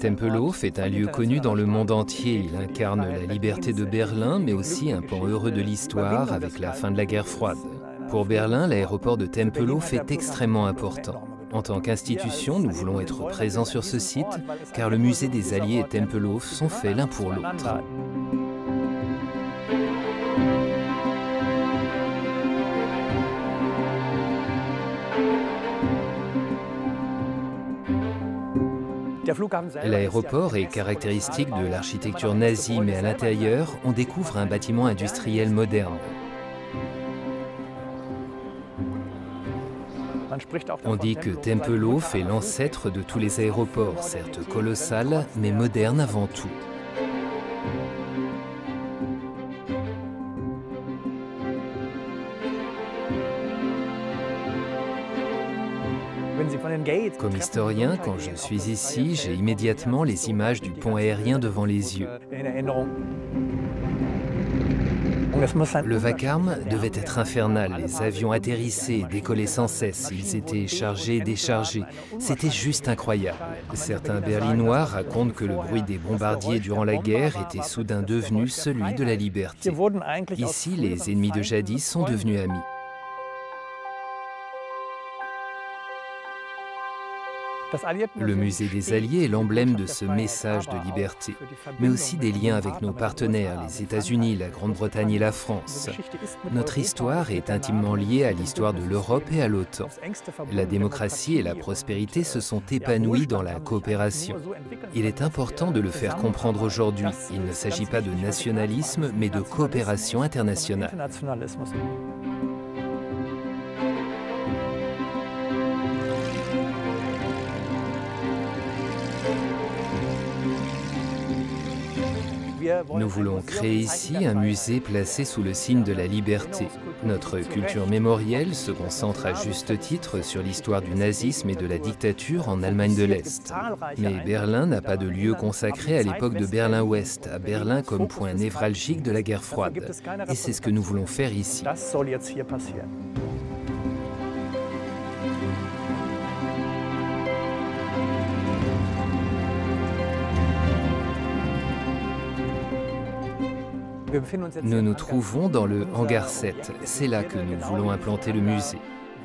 Tempelhof est un lieu connu dans le monde entier. Il incarne la liberté de Berlin, mais aussi un pan heureux de l'histoire avec la fin de la guerre froide. Pour Berlin, l'aéroport de Tempelhof est extrêmement important. En tant qu'institution, nous voulons être présents sur ce site, car le musée des Alliés et Tempelhof sont faits l'un pour l'autre. L'aéroport est caractéristique de l'architecture nazie, mais à l'intérieur, on découvre un bâtiment industriel moderne. On dit que Tempelhof est l'ancêtre de tous les aéroports, certes colossal, mais moderne avant tout. Comme historien, quand je suis ici, j'ai immédiatement les images du pont aérien devant les yeux. Le vacarme devait être infernal, les avions atterrissaient et décollaient sans cesse, ils étaient chargés et déchargés, c'était juste incroyable. Certains Berlinois racontent que le bruit des bombardiers durant la guerre était soudain devenu celui de la liberté. Ici, les ennemis de jadis sont devenus amis. Le musée des Alliés est l'emblème de ce message de liberté, mais aussi des liens avec nos partenaires, les États-Unis, la Grande-Bretagne et la France. Notre histoire est intimement liée à l'histoire de l'Europe et à l'OTAN. La démocratie et la prospérité se sont épanouies dans la coopération. Il est important de le faire comprendre aujourd'hui. Il ne s'agit pas de nationalisme, mais de coopération internationale. Nous voulons créer ici un musée placé sous le signe de la liberté. Notre culture mémorielle se concentre à juste titre sur l'histoire du nazisme et de la dictature en Allemagne de l'Est. Mais Berlin n'a pas de lieu consacré à l'époque de Berlin-Ouest, à Berlin comme point névralgique de la guerre froide. Et c'est ce que nous voulons faire ici. Nous nous trouvons dans le hangar 7. C'est là que nous voulons implanter le musée.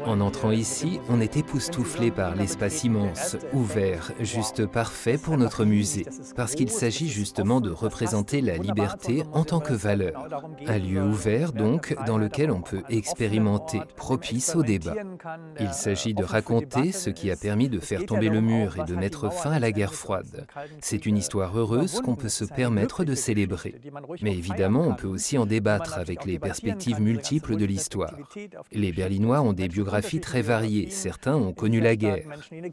En entrant ici, on est époustouflé par l'espace immense, ouvert, juste parfait pour notre musée, parce qu'il s'agit justement de représenter la liberté en tant que valeur. Un lieu ouvert, donc, dans lequel on peut expérimenter, propice au débat. Il s'agit de raconter ce qui a permis de faire tomber le mur et de mettre fin à la guerre froide. C'est une histoire heureuse qu'on peut se permettre de célébrer. Mais évidemment, on peut aussi en débattre avec les perspectives multiples de l'histoire. Les Berlinois ont des biographies très variées, certains ont connu la guerre.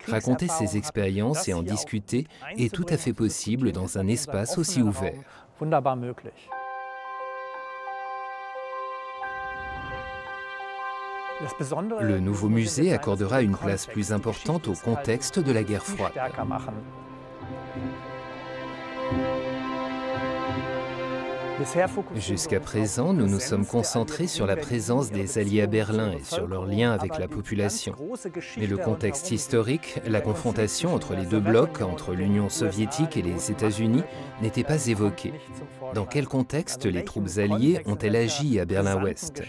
Raconter ces expériences et en discuter est tout à fait possible dans un espace aussi ouvert. Le nouveau musée accordera une place plus importante au contexte de la guerre froide. Jusqu'à présent, nous nous sommes concentrés sur la présence des Alliés à Berlin et sur leurs liens avec la population. Mais le contexte historique, la confrontation entre les deux blocs, entre l'Union soviétique et les États-Unis, n'était pas évoqué. Dans quel contexte les troupes alliées ont-elles agi à Berlin-Ouest?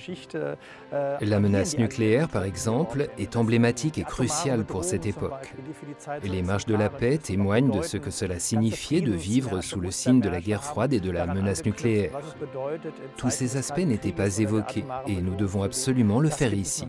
La menace nucléaire, par exemple, est emblématique et cruciale pour cette époque. Les marches de la paix témoignent de ce que cela signifiait de vivre sous le signe de la guerre froide et de la menace nucléaire. Tous ces aspects n'étaient pas évoqués et nous devons absolument le faire ici.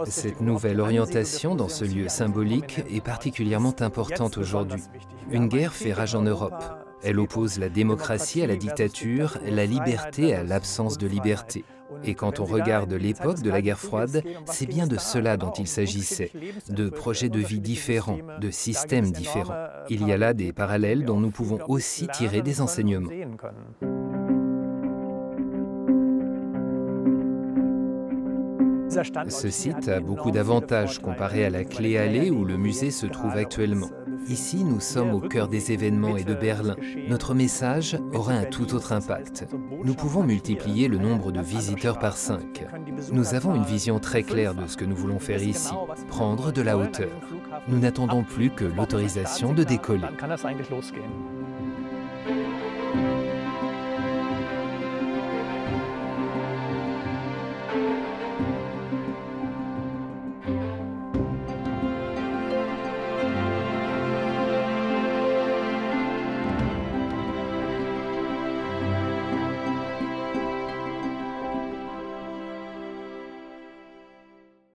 Cette nouvelle orientation dans ce lieu symbolique est particulièrement importante aujourd'hui. Une guerre fait rage en Europe. Elle oppose la démocratie à la dictature, la liberté à l'absence de liberté. Et quand on regarde l'époque de la guerre froide, c'est bien de cela dont il s'agissait, de projets de vie différents, de systèmes différents. Il y a là des parallèles dont nous pouvons aussi tirer des enseignements. Ce site a beaucoup d'avantages comparé à la Clé Allée où le musée se trouve actuellement. Ici, nous sommes au cœur des événements et de Berlin. Notre message aura un tout autre impact. Nous pouvons multiplier le nombre de visiteurs par 5. Nous avons une vision très claire de ce que nous voulons faire ici, prendre de la hauteur. Nous n'attendons plus que l'autorisation de décoller.